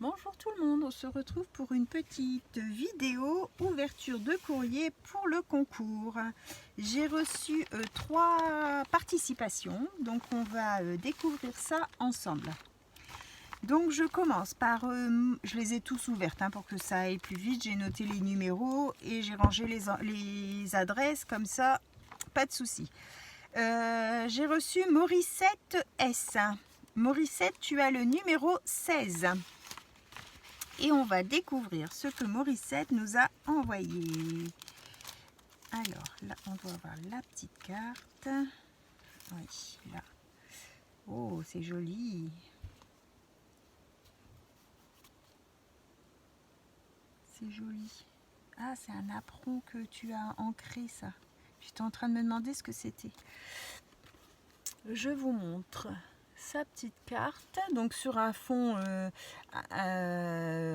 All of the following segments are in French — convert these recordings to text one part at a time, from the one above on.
Bonjour tout le monde, on se retrouve pour une petite vidéo ouverture de courrier pour le concours. J'ai reçu 3 participations, donc on va découvrir ça ensemble. Donc je commence par, je les ai tous ouvertes pour que ça aille plus vite, j'ai noté les numéros et j'ai rangé les adresses, comme ça, pas de souci. J'ai reçu Morissette S. Morissette, tu as le numéro 16. Et on va découvrir ce que Morissette nous a envoyé. Alors là, on doit avoir la petite carte. Oui, là. Oh, c'est joli. C'est joli. Ah, c'est un apron que tu as ancré, ça. J'étais en train de me demander ce que c'était. Je vous montre sa petite carte, donc sur un fond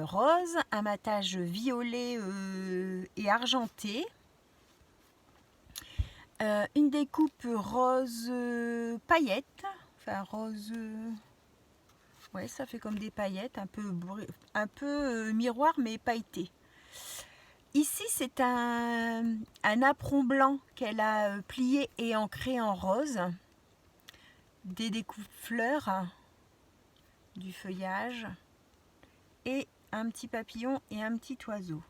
rose, un matage violet et argenté, une découpe rose paillette, enfin rose, ouais, ça fait comme des paillettes, un peu miroir mais pailleté. Ici c'est un apron blanc qu'elle a plié et ancré en rose, des découpes fleurs, du feuillage et un petit papillon et un petit oiseau.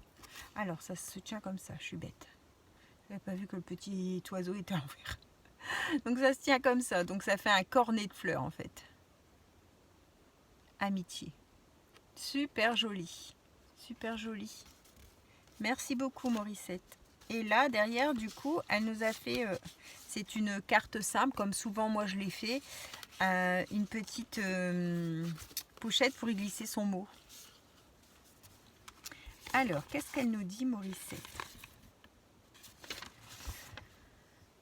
Alors ça se tient comme ça, je suis bête. J'avais pas vu que le petit oiseau était envers. Donc ça se tient comme ça, donc ça fait un cornet de fleurs en fait. Amitié. Super joli. Super joli. Merci beaucoup Morissette. Et là derrière du coup elle nous a fait, c'est une carte simple comme souvent moi je l'ai fait, une petite pochette pour y glisser son mot. Alors qu'est-ce qu'elle nous dit Morissette?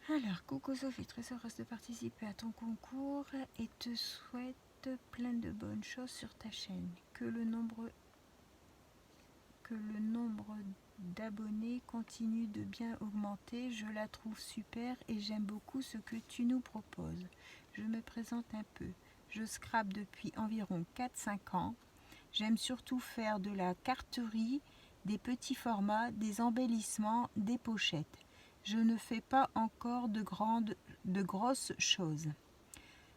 Alors coucou Sophie, très heureuse de participer à ton concours et te souhaite plein de bonnes choses sur ta chaîne. Que le nombre d'abonnés continue de bien augmenter. Je la trouve super et j'aime beaucoup ce que tu nous proposes. Je me présente un peu. Je scrape depuis environ 4-5 ans. J'aime surtout faire de la carterie, des petits formats, des embellissements, des pochettes. Je ne fais pas encore de grosses choses.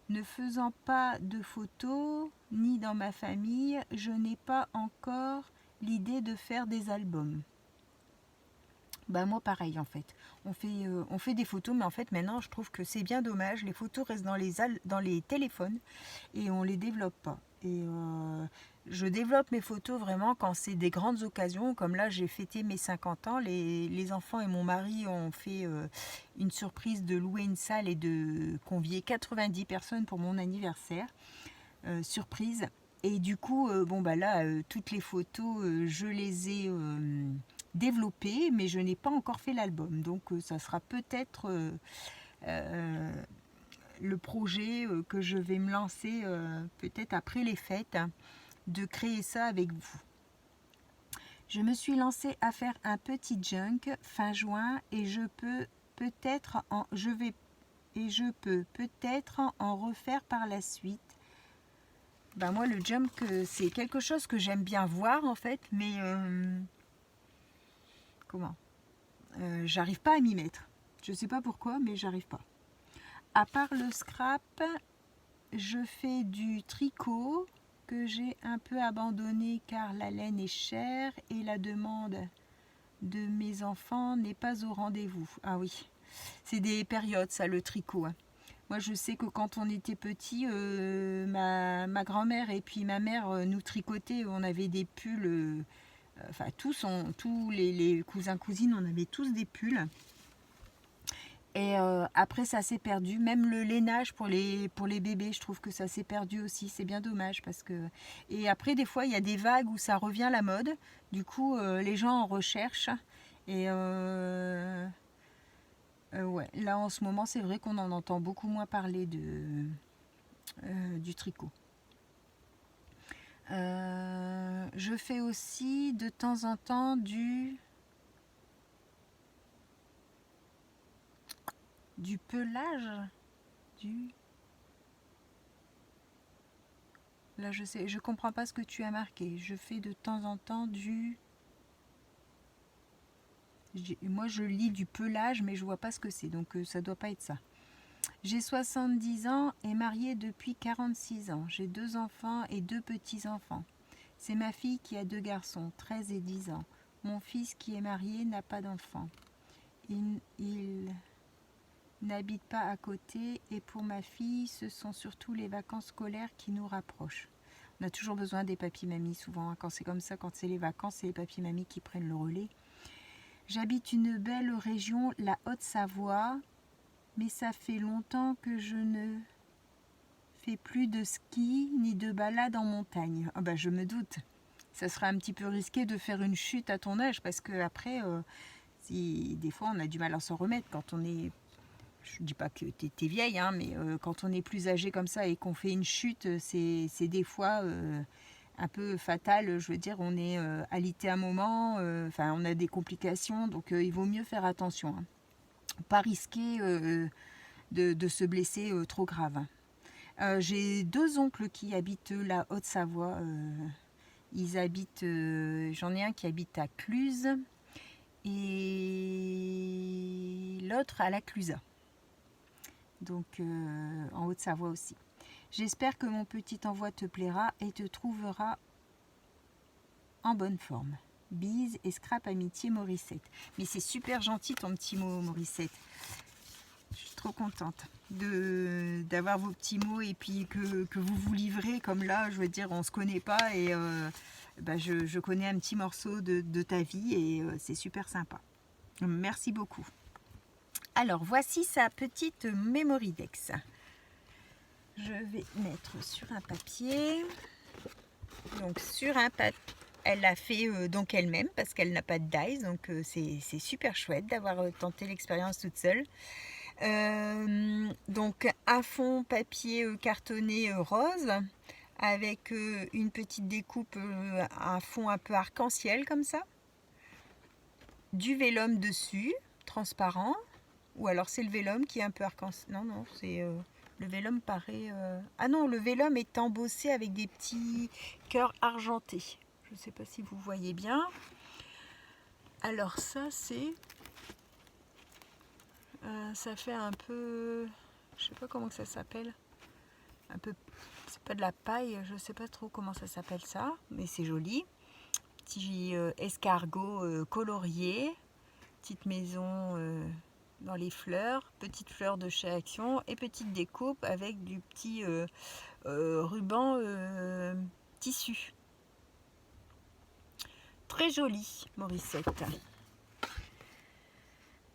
Ne faisant pas de photos, ni dans ma famille, je n'ai pas encore l'idée de faire des albums. Bah moi pareil en fait. On fait des photos, mais en fait maintenant je trouve que c'est bien dommage. Les photos restent dans les téléphones et on les développe pas. Et je développe mes photos vraiment quand c'est des grandes occasions. Comme là j'ai fêté mes 50 ans. Les enfants et mon mari ont fait une surprise de louer une salle et de convier 90 personnes pour mon anniversaire. Surprise. Et du coup, bon bah là, toutes les photos, je les ai développées, mais je n'ai pas encore fait l'album. Donc ça sera peut-être le projet que je vais me lancer peut-être après les fêtes, de créer ça avec vous. Je me suis lancée à faire un petit junk fin juin et je peux peut-être en refaire par la suite. Ben moi le jump c'est quelque chose que j'aime bien voir en fait, mais j'arrive pas à m'y mettre. Je sais pas pourquoi, mais j'arrive pas. À part le scrap, je fais du tricot que j'ai un peu abandonné car la laine est chère et la demande de mes enfants n'est pas au rendez-vous. Ah oui, c'est des périodes ça le tricot. Moi, je sais que quand on était petit, ma grand-mère et puis ma mère nous tricotaient. On avait des pulls, enfin tous les cousins cousines, on avait tous des pulls. Et après, ça s'est perdu. Même le lainage pour les bébés, je trouve que ça s'est perdu aussi. C'est bien dommage parce que. Et après, des fois, il y a des vagues où ça revient à la mode. Du coup, les gens en recherchent. Et ouais, là en ce moment, c'est vrai qu'on en entend beaucoup moins parler du tricot. Je fais aussi de temps en temps du pelage, Là, je comprends pas ce que tu as marqué. Je fais de temps en temps du... Moi, je lis du pelage, mais je vois pas ce que c'est. Donc, ça doit pas être ça. J'ai 70 ans et mariée depuis 46 ans. J'ai 2 enfants et 2 petits-enfants. C'est ma fille qui a 2 garçons, 13 et 10 ans. Mon fils qui est marié n'a pas d'enfant. Il n'habite pas à côté et pour ma fille, ce sont surtout les vacances scolaires qui nous rapprochent. On a toujours besoin des papis-mamies souvent. Quand c'est comme ça, quand c'est les vacances, c'est les papis-mamies qui prennent le relais. J'habite une belle région, la Haute-Savoie, mais ça fait longtemps que je ne fais plus de ski ni de balade en montagne. Ah bah, je me doute. Ça serait un petit peu risqué de faire une chute à ton âge parce que après, si, des fois, on a du mal à s'en remettre quand on est... Je ne dis pas que tu es vieille, hein, mais quand on est plus âgé comme ça et qu'on fait une chute, c'est des fois un peu fatal. Je veux dire, on est alité un moment, enfin, on a des complications, donc il vaut mieux faire attention. Hein. Pas risquer de se blesser trop grave. J'ai 2 oncles qui habitent la Haute-Savoie. Ils habitent, j'en ai un qui habite à Cluse et l'autre à la Clusaz. Donc en Haute-Savoie aussi. J'espère que mon petit envoi te plaira et te trouvera en bonne forme. Bise et scrap amitié Morissette. Mais c'est super gentil ton petit mot Morissette. Je suis trop contente d'avoir vos petits mots et puis que vous vous livrez comme là. Je veux dire, on ne se connaît pas et je connais un petit morceau de ta vie et c'est super sympa. Merci beaucoup. Alors, voici sa petite Mémoridex. Je vais mettre sur un papier. Donc, sur un papier, elle l'a fait donc elle-même parce qu'elle n'a pas de dies. Donc, c'est super chouette d'avoir tenté l'expérience toute seule. Donc, un fond papier cartonné rose avec une petite découpe, un fond un peu arc-en-ciel comme ça. Du vélum dessus, transparent. Ou alors c'est le vélum qui est un peu arc-en-ciel. Non, c'est le vélum paraît... Ah non, le vélum est embossé avec des petits cœurs argentés. Je ne sais pas si vous voyez bien. Alors ça, c'est... ça fait un peu... Je ne sais pas comment ça s'appelle. Un peu... C'est pas de la paille, je ne sais pas trop comment ça s'appelle ça. Mais c'est joli. Petit escargot colorié. Petite maison... dans les fleurs, petites fleurs de chez Action et petite découpe avec du petit ruban tissu. Très joli, Morissette.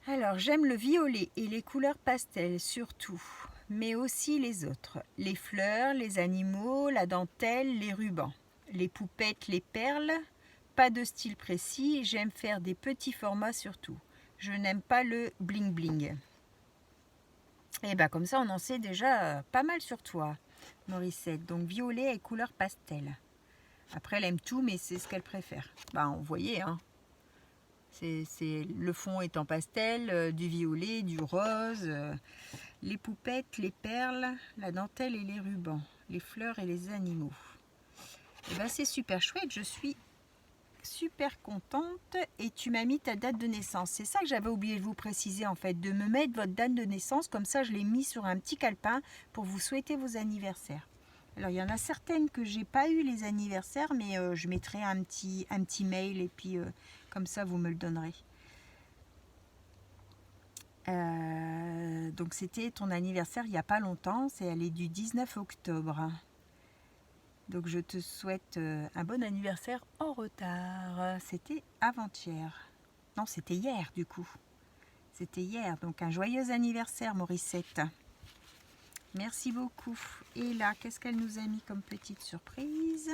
Alors, j'aime le violet et les couleurs pastel surtout, mais aussi les autres. Les fleurs, les animaux, la dentelle, les rubans, les poupettes, les perles. Pas de style précis, j'aime faire des petits formats surtout. Je n'aime pas le bling bling. Et bien comme ça on en sait déjà pas mal sur toi, Morissette. Donc violet et couleur pastel. Après elle aime tout mais c'est ce qu'elle préfère. Vous voyez hein. Le fond est en pastel, du violet, du rose, les poupettes, les perles, la dentelle et les rubans, les fleurs et les animaux. Et bien c'est super chouette, je suis super contente et tu m'as mis ta date de naissance. C'est ça que j'avais oublié de vous préciser en fait, de me mettre votre date de naissance, comme ça je l'ai mis sur un petit calepin pour vous souhaiter vos anniversaires. Alors il y en a certaines que j'ai pas eu les anniversaires, mais je mettrai un petit mail et puis comme ça vous me le donnerez. Donc c'était ton anniversaire il n'y a pas longtemps, elle est du 19 octobre. Donc je te souhaite un bon anniversaire en retard. C'était avant-hier. Non, c'était hier du coup. C'était hier. Donc un joyeux anniversaire Morissette. Merci beaucoup. Et là, qu'est-ce qu'elle nous a mis comme petite surprise ?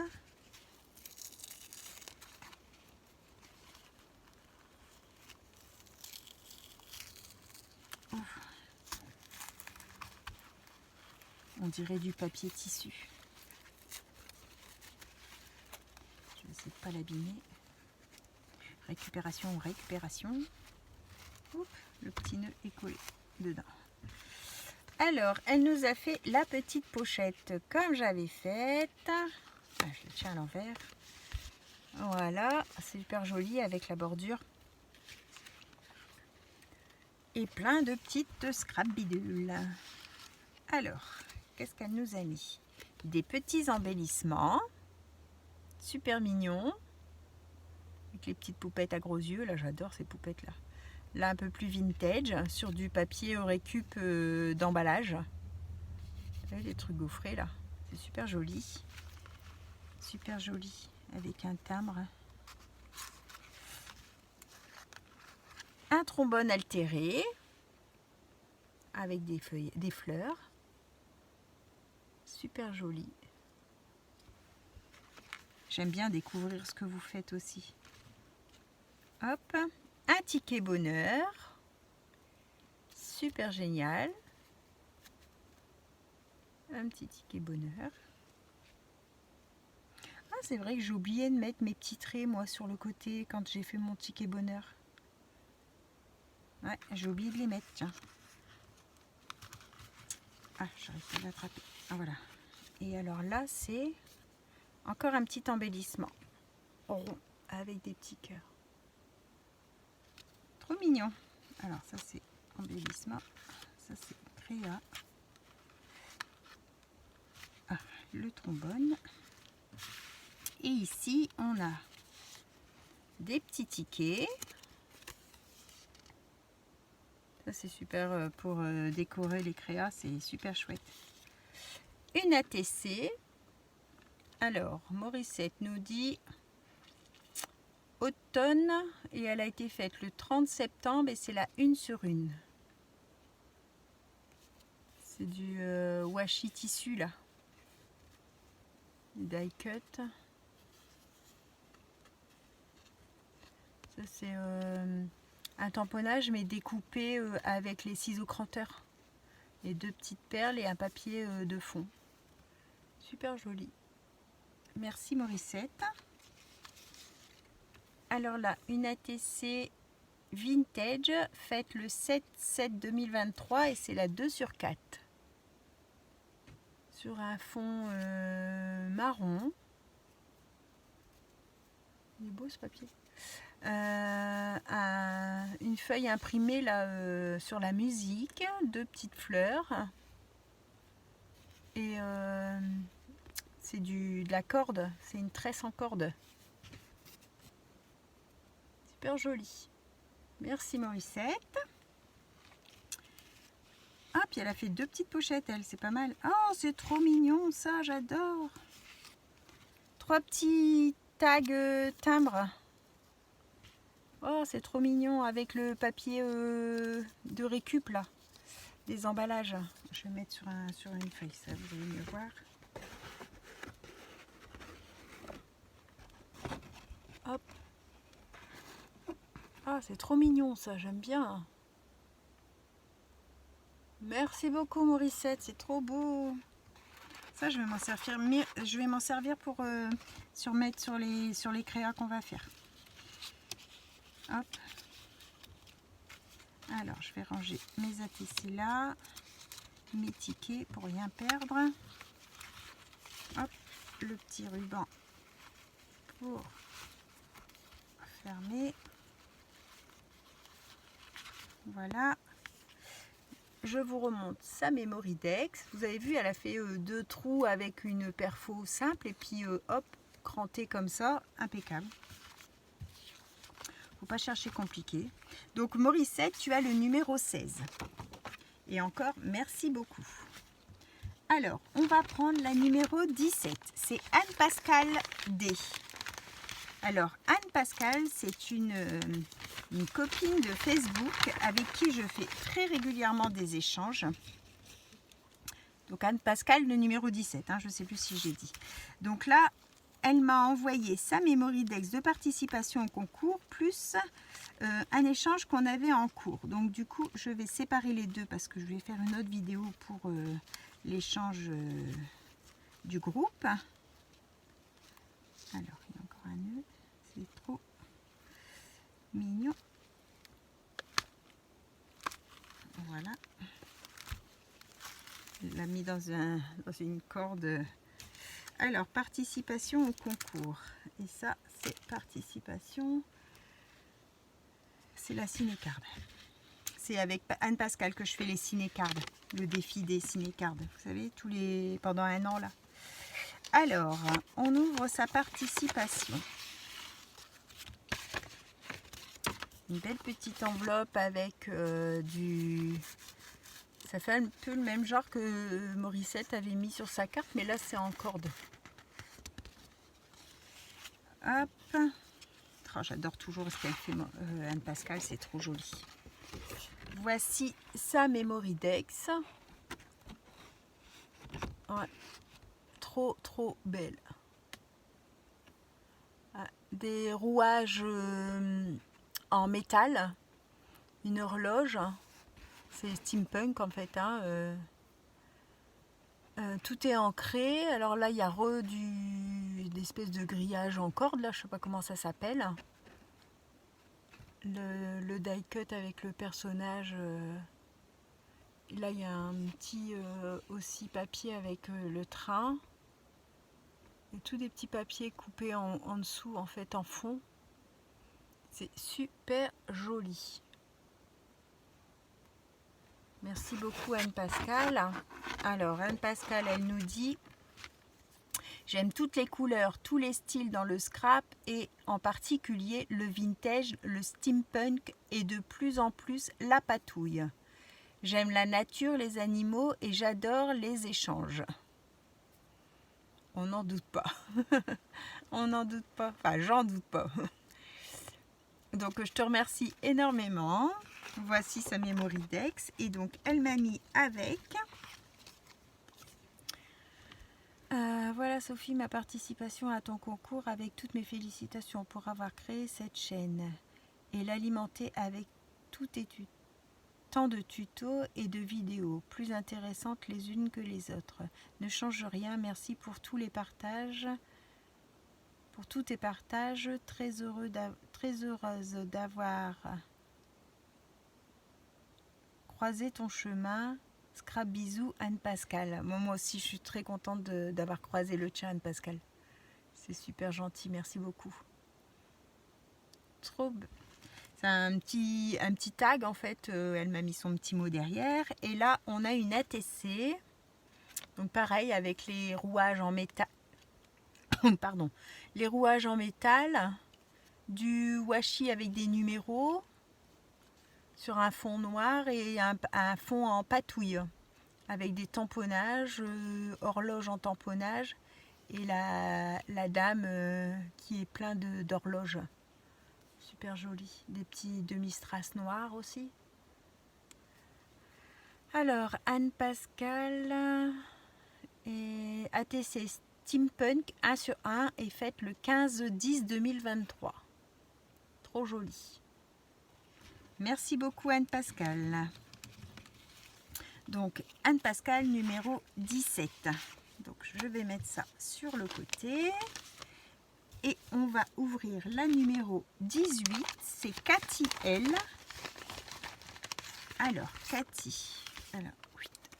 Ouf. On dirait du papier tissu. Je vais essayer de ne pas l'abîmer. Récupération ou récupération. Oups, le petit nœud est collé dedans. Alors, elle nous a fait la petite pochette comme j'avais faite. Ah, je le tiens à l'envers. Voilà, c'est super joli avec la bordure. Et plein de petites scrap bidules. Alors, qu'est-ce qu'elle nous a mis? Des petits embellissements. Super mignons. Avec les petites poupettes à gros yeux. Là, j'adore ces poupettes-là. Là, un peu plus vintage, sur du papier au récup d'emballage. Vous voyez les trucs gaufrés, là. C'est super joli. Super joli. Avec un timbre. Un trombone altéré. Avec des feuilles, des fleurs. Super joli. J'aime bien découvrir ce que vous faites aussi. Hop, un ticket bonheur. Super génial. Un petit ticket bonheur. Ah, c'est vrai que j'ai oublié de mettre mes petits traits, moi, sur le côté, quand j'ai fait mon ticket bonheur. Ouais, j'ai oublié de les mettre, tiens. Ah, j'arrive pas à l'attraper. Ah, voilà. Et alors là, c'est encore un petit embellissement rond avec des petits cœurs. Trop mignon. Alors ça c'est embellissement, ça c'est créa. Ah, le trombone. Et ici on a des petits tickets. Ça c'est super pour décorer les créas, c'est super chouette. Une ATC. Alors Morissette nous dit automne et elle a été faite le 30 septembre et c'est la 1 sur 1. C'est du washi tissu là. Die cut. Ça c'est un tamponnage mais découpé avec les ciseaux cranteurs. Et 2 petites perles et un papier de fond. Super joli. Merci Morissette. Alors là, une ATC vintage faite le 7/7/2023 et c'est la 2 sur 4. Sur un fond marron. Il est beau ce papier. Une feuille imprimée là sur la musique, 2 petites fleurs. Et c'est de la corde, c'est une tresse en corde. Super joli. Merci Morissette. Ah, puis elle a fait 2 petites pochettes, elle, c'est pas mal. Oh, c'est trop mignon ça, j'adore. 3 petits tags timbres. Oh, c'est trop mignon avec le papier de récup là, des emballages. Je vais mettre sur une feuille, ça vous allez mieux voir. Hop. Ah, c'est trop mignon ça, j'aime bien. Merci beaucoup Morissette, c'est trop beau. Ça, je vais m'en servir, pour mettre sur les créas qu'on va faire. Hop. Alors, je vais ranger mes ATC là, mes tickets pour rien perdre. Hop, le petit ruban pour fermer. Voilà. Je vous remonte sa Mémoridex. Vous avez vu, elle a fait 2 trous avec une perfo simple et puis hop, cranté comme ça, impeccable. Faut pas chercher compliqué. Donc Morissette, tu as le numéro 16. Et encore, merci beaucoup. Alors, on va prendre la numéro 17. C'est Anne-Pascale D. Alors, Anne-Pascale, c'est une copine de Facebook avec qui je fais très régulièrement des échanges. Donc Anne-Pascale, le numéro 17, hein, je ne sais plus si j'ai dit. Donc là, elle m'a envoyé sa Mémoridex de participation au concours, plus un échange qu'on avait en cours. Donc du coup, je vais séparer les deux parce que je vais faire une autre vidéo pour l'échange du groupe. Alors, il y a encore un nœud, c'est trop mignon. Voilà. mis dans une corde. Alors, participation au concours. Et ça, c'est participation. C'est la ciné-card. C'est avec Anne-Pascale que je fais les ciné-cards. Le défi des ciné-cards. Vous savez, pendant un an là. Alors, on ouvre sa participation. Une belle petite enveloppe avec Ça fait un peu le même genre que Morissette avait mis sur sa carte, mais là c'est en corde. Hop. Oh, j'adore toujours ce qu'elle fait, Anne-Pascale, c'est trop joli. Voici sa Mémoridex. Ouais. Trop belle. Des rouages en métal, une horloge, c'est steampunk en fait, hein, tout est ancré. Alors là il y a d'espèces de grillage en corde, là je sais pas comment ça s'appelle, le die cut avec le personnage, là il y a un petit aussi papier avec le train et tous des petits papiers coupés en dessous en fait en fond. C'est super joli. Merci beaucoup Anne-Pascale. Alors Anne-Pascale, elle nous dit: j'aime toutes les couleurs, tous les styles dans le scrap et en particulier le vintage, le steampunk et de plus en plus la patouille. J'aime la nature, les animaux et j'adore les échanges. On n'en doute pas. On n'en doute pas. Enfin, j'en doute pas. Donc je te remercie énormément. Voici sa Mémoridex. Et donc elle m'a mis avec. Voilà Sophie, ma participation à ton concours avec toutes mes félicitations pour avoir créé cette chaîne et l'alimenter avec tant de tutos et de vidéos plus intéressantes les unes que les autres. Ne change rien, merci pour tous les partages. Pour tous tes partages, très heureuse d'avoir croisé ton chemin. Scrap bisous Anne-Pascale. Moi aussi, je suis très contente d'avoir croisé le tien, Anne-Pascale. C'est super gentil, merci beaucoup. C'est un petit tag en fait. Elle m'a mis son petit mot derrière. Et là, on a une ATC. Donc pareil, avec les rouages en métal. Pardon, les rouages en métal, du washi avec des numéros sur un fond noir et un fond en patouille avec des tamponnages, horloge en tamponnage et la dame qui est plein d'horloges. Super joli, des petits demi-strass noirs aussi. Alors Anne-Pascale et ATC Steampunk 1 sur 1 est faite le 15-10-2023. Trop joli. Merci beaucoup Anne-Pascale. Donc Anne-Pascale numéro 17. Donc je vais mettre ça sur le côté. Et on va ouvrir la numéro 18. C'est Cathy L. Alors Cathy. Alors,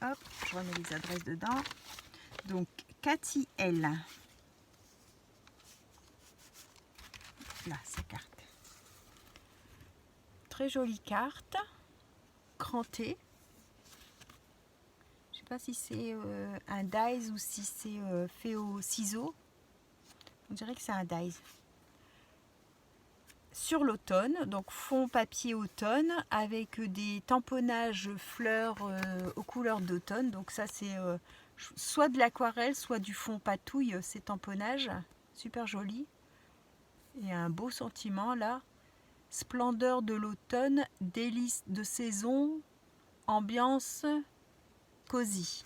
hop, je remets les adresses dedans. Donc Cathy L. Là, sa carte. Très jolie carte. Crantée. Je ne sais pas si c'est un dies ou si c'est fait au ciseau. On dirait que c'est un dies. Sur l'automne, donc fond papier automne avec des tamponnages fleurs aux couleurs d'automne. Donc ça c'est soit de l'aquarelle, soit du fond patouille, ces tamponnages. Super joli. Et un beau sentiment là. Splendeur de l'automne, délices de saison, ambiance cosy.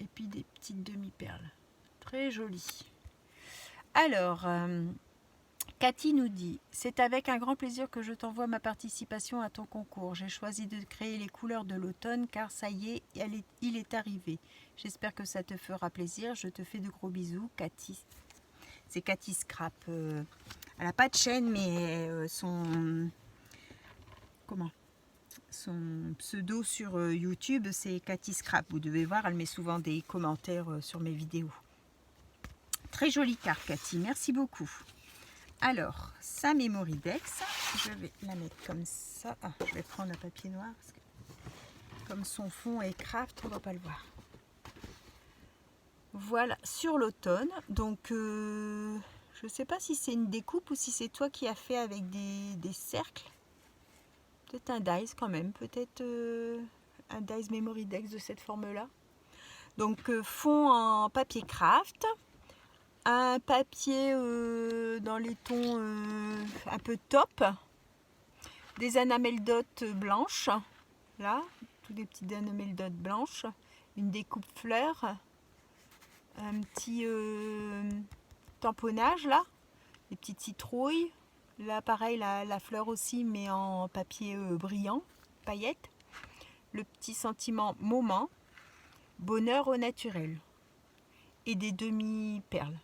Et puis des petites demi-perles. Très joli. Alors, Cathy nous dit: c'est avec un grand plaisir que je t'envoie ma participation à ton concours. J'ai choisi de créer les couleurs de l'automne car ça y est, il est arrivé. J'espère que ça te fera plaisir. Je te fais de gros bisous, Cathy. C'est Cathy Scrap. Elle n'a pas de chaîne, mais son pseudo sur YouTube, c'est Cathy Scrap. Vous devez voir, elle met souvent des commentaires sur mes vidéos. Très jolie carte, Cathy. Merci beaucoup. Alors, sa Memory Dex, je vais la mettre comme ça. Ah, je vais prendre un papier noir, parce que comme son fond est craft, on ne va pas le voir. Voilà, sur l'automne. Donc, je ne sais pas si c'est une découpe ou si c'est toi qui as fait avec des cercles. Peut-être un dies quand même, peut-être un dies Memory Dex de cette forme-là. Donc, fond en papier craft. Un papier dans les tons un peu top, des enamel dot blanches, là, tous des petites enamel dot blanches, une découpe fleur, un petit tamponnage là, des petites citrouilles, là pareil la fleur aussi mais en papier brillant, paillettes, le petit sentiment moment, bonheur au naturel et des demi-perles.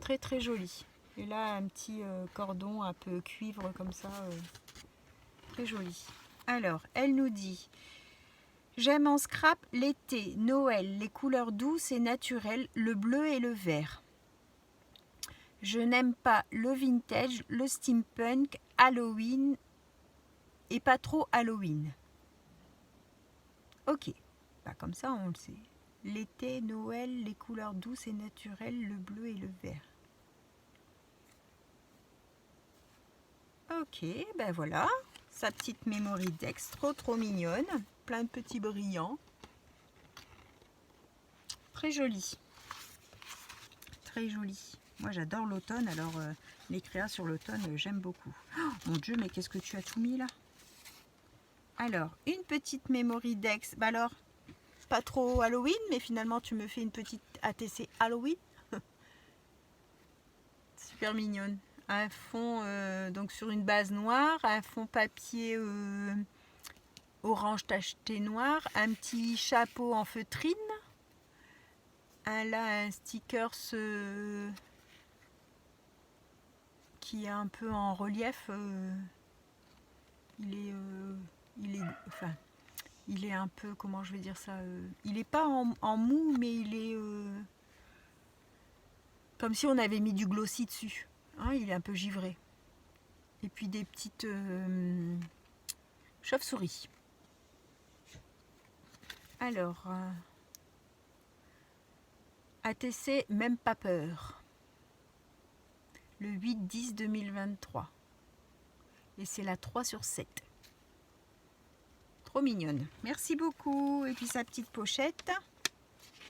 Très très joli. Et là un petit cordon un peu cuivre comme ça, très joli. Alors elle nous dit: j'aime en scrap l'été, Noël, les couleurs douces et naturelles, le bleu et le vert. Je n'aime pas le vintage, le steampunk, Halloween et pas trop Halloween. Ok, bah comme ça on le sait. L'été, Noël, les couleurs douces et naturelles, le bleu et le vert. Ok, ben voilà, sa petite Memory Dex, trop mignonne, plein de petits brillants. Très joli. Très joli. Moi j'adore l'automne, alors les créas sur l'automne, j'aime beaucoup. Oh, mon Dieu, mais qu'est-ce que tu as tout mis là? Alors, une petite Memory Dex, bah alors, pas trop Halloween, mais finalement tu me fais une petite ATC Halloween. Super mignonne. Un fond donc sur une base noire, un fond papier orange tacheté noir, un petit chapeau en feutrine, là un sticker qui est un peu en relief, il est un peu, comment je vais dire ça, il est pas en mou, mais il est comme si on avait mis du glossy dessus, hein, il est un peu givré. Et puis des petites chauves-souris. Alors, ATC, même pas peur. Le 8-10-2023. Et c'est la 3/7. Trop mignonne. Merci beaucoup. Et puis sa petite pochette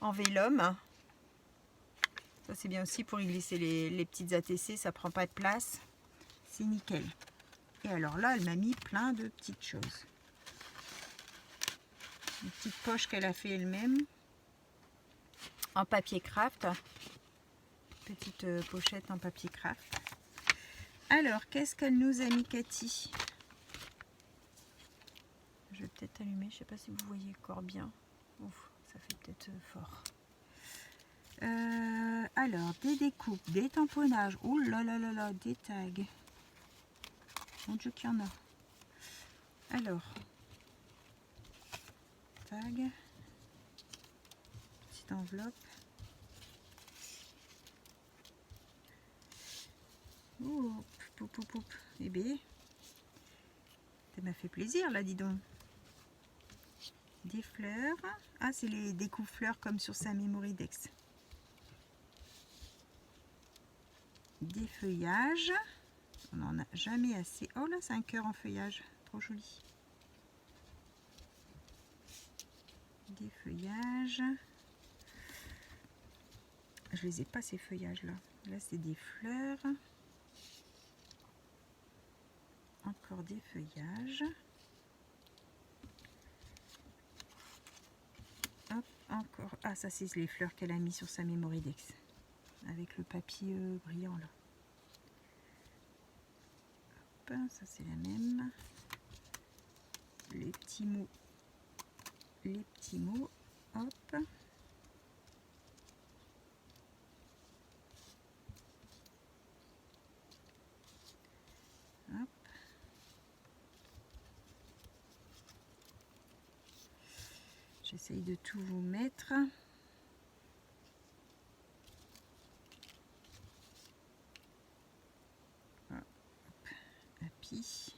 en vélum. Ça c'est bien aussi pour y glisser les petites ATC, ça prend pas de place. C'est nickel. Et alors là, elle m'a mis plein de petites choses. Une petite poche qu'elle a fait elle-même. En papier craft. Petite pochette en papier craft. Alors, qu'est-ce qu'elle nous a mis, Cathy? Je vais peut-être allumer, je ne sais pas si vous voyez encore bien. Ouf, ça fait peut-être fort. Alors, des découpes, des tamponnages. Ouh là là là là, des tags. Mon Dieu qu'il y en a. Alors, tag. Petite enveloppe. Ouh, poup, poup, poup. Eh bien, ça m'a fait plaisir là, dis donc. Des fleurs. Ah, c'est les découpes fleurs comme sur sa Memory Dex. Des feuillages. On n'en a jamais assez. Oh là, c'est un cœur en feuillage. Trop joli. Des feuillages. Je les ai pas ces feuillages là. Là, c'est des fleurs. Encore des feuillages. Hop, encore. Ah, ça, c'est les fleurs qu'elle a mis sur sa Memory Dex. Avec le papier brillant là. Hop, ça, c'est la même. Les petits mots. Les petits mots. Hop. Hop. j'essaye de tout vous mettre. Hop, happy.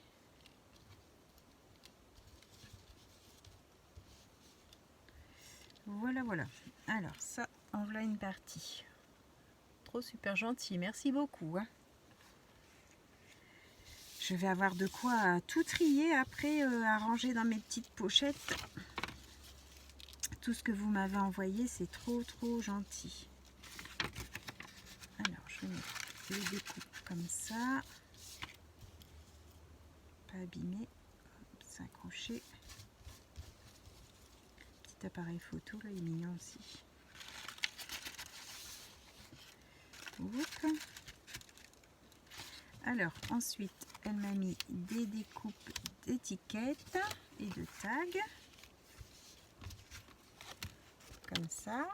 Voilà, voilà. Alors ça, en voilà une partie. Trop super gentil, merci beaucoup. Hein. Je vais avoir de quoi tout trier après, à ranger dans mes petites pochettes. Tout ce que vous m'avez envoyé, c'est trop gentil. Alors, je vais mettre les découpes comme ça. Pas abîmé. 5 crochets. Petit appareil photo, là, il est mignon aussi. Oups. Alors, ensuite, elle m'a mis des découpes d'étiquettes et de tags. Comme ça.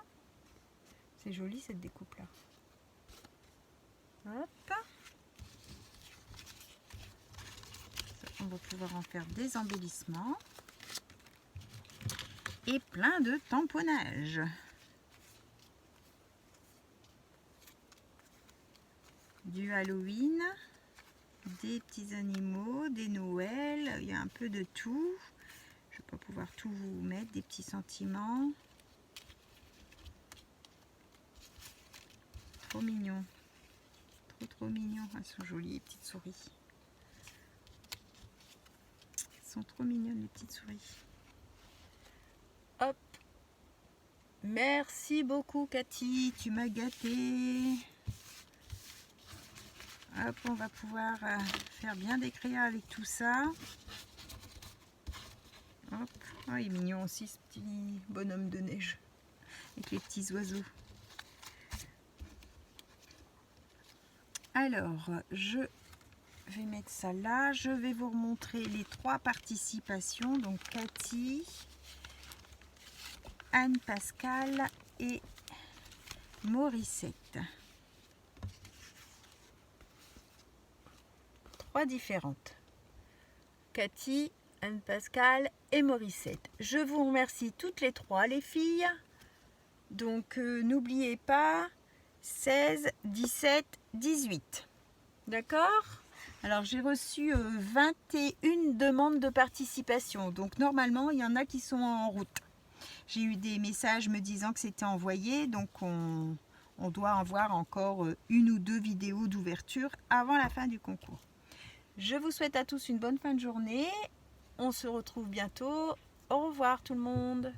C'est joli cette découpe-là. Hop. On va pouvoir en faire des embellissements. Et plein de tamponnage. Du Halloween, des petits animaux, des Noëls, il y a un peu de tout. Je ne vais pas pouvoir tout vous mettre, des petits sentiments. Trop mignon. Trop mignon. Elles sont jolies les petites souris. Elles sont trop mignonnes les petites souris. Hop. Merci beaucoup Cathy, tu m'as gâtée. Hop, on va pouvoir faire bien des crayons avec tout ça. Hop. Oh, il est mignon aussi ce petit bonhomme de neige avec les petits oiseaux. Alors, je vais mettre ça là. Je vais vous remontrer les 3 participations. Donc Cathy, Anne-Pascale et Morissette. 3 différentes. Cathy, Anne-Pascale et Morissette. Je vous remercie toutes les 3 les filles. Donc n'oubliez pas 16, 17, 18. D'accord? Alors j'ai reçu 21 demandes de participation. Donc normalement il y en a qui sont en route. J'ai eu des messages me disant que c'était envoyé. Donc on doit avoir encore 1 ou 2 vidéos d'ouverture avant la fin du concours. Je vous souhaite à tous une bonne fin de journée. On se retrouve bientôt. Au revoir tout le monde.